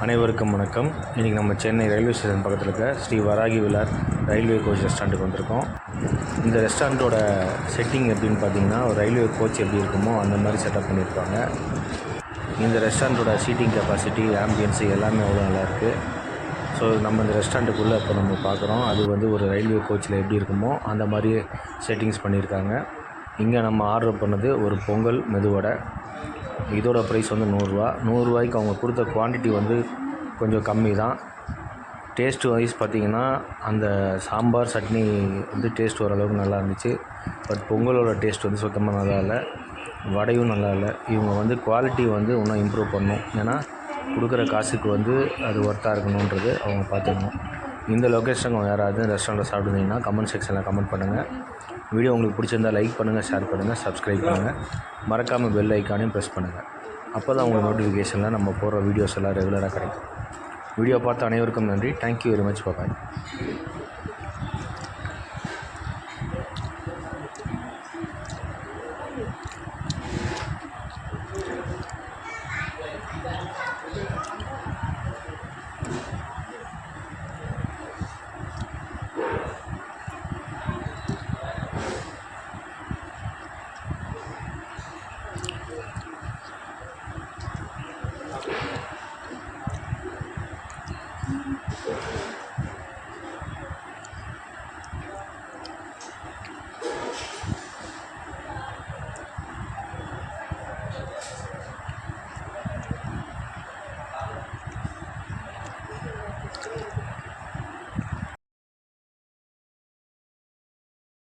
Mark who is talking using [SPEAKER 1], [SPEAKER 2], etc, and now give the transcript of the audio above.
[SPEAKER 1] அனைவருக்கும் வணக்கம். இன்றைக்கி நம்ம சென்னை ரயில்வே ஸ்டேஷன் பக்கத்தில் இருக்க ஸ்ரீ வராகி விலார் ரயில்வே கோச் ரெஸ்டாரண்ட்டுக்கு வந்திருக்கோம். இந்த ரெஸ்டாரண்ட்டோட செட்டிங் எப்படின்னு பார்த்தீங்கன்னா, ஒரு ரயில்வே கோச் எப்படி இருக்குமோ அந்த மாதிரி செட்டப் பண்ணியிருப்பாங்க. இந்த ரெஸ்டாரண்ட்டோட சீட்டிங் கெப்பாசிட்டி, ஆம்பியன்ஸு எல்லாமே அவ்வளோ நல்லாயிருக்கு. ஸோ நம்ம இந்த ரெஸ்டாரண்ட்டுக்குள்ளே இப்போ நம்ம பார்க்குறோம். அது ஒரு ரயில்வே கோச்சில் எப்படி இருக்குமோ அந்த மாதிரி செட்டிங்ஸ் பண்ணியிருக்காங்க. இங்கே நம்ம ஆர்டர் பண்ணது ஒரு பொங்கல் மெதுவடை. இதோட ப்ரைஸ் 100 ரூபாய்க்கு அவங்க கொடுத்த குவான்டிட்டி கொஞ்சம் கம்மி தான். டேஸ்ட் வைஸ் பார்த்திங்கன்னா அந்த சாம்பார் சட்னி டேஸ்ட் ஓரளவுக்கு நல்லா இருந்துச்சு. பட் பொங்கலோட டேஸ்ட் சுத்தமாக நல்லா இல்லை, வடையும் நல்லா இல்லை. இவங்க குவாலிட்டி இன்னும் இம்ப்ரூவ் பண்ணணும். ஏன்னா கொடுக்குற காசுக்கு அது ஒர்த்தாக இருக்கணுன்றது அவங்க பார்த்துக்கணும். இந்த லொக்கேஷனுக்கு யாராவது ரெஸ்டாரண்ட்டில் சாப்பிட்டுருந்தீங்கன்னா கமெண்ட் செக்ஷனில் கமெண்ட் பண்ணுங்கள். வீடியோ உங்களுக்கு பிடிச்சிருந்தால் லைக் பண்ணுங்கள், ஷேர் பண்ணுங்கள், சப்ஸ்கிரைப் பண்ணுங்கள். மறக்காமல் பெல் ஐக்கானையும் ப்ரெஸ் பண்ணுங்கள். அப்போ தான் உங்களுக்கு நோட்டிஃபிகேஷனில் நம்ம போடுற வீடியோஸ் எல்லாம் ரெகுலராக கிடைக்கும். வீடியோ பார்த்த அனைவருக்கும் நன்றி. Thank you very much. பாய்.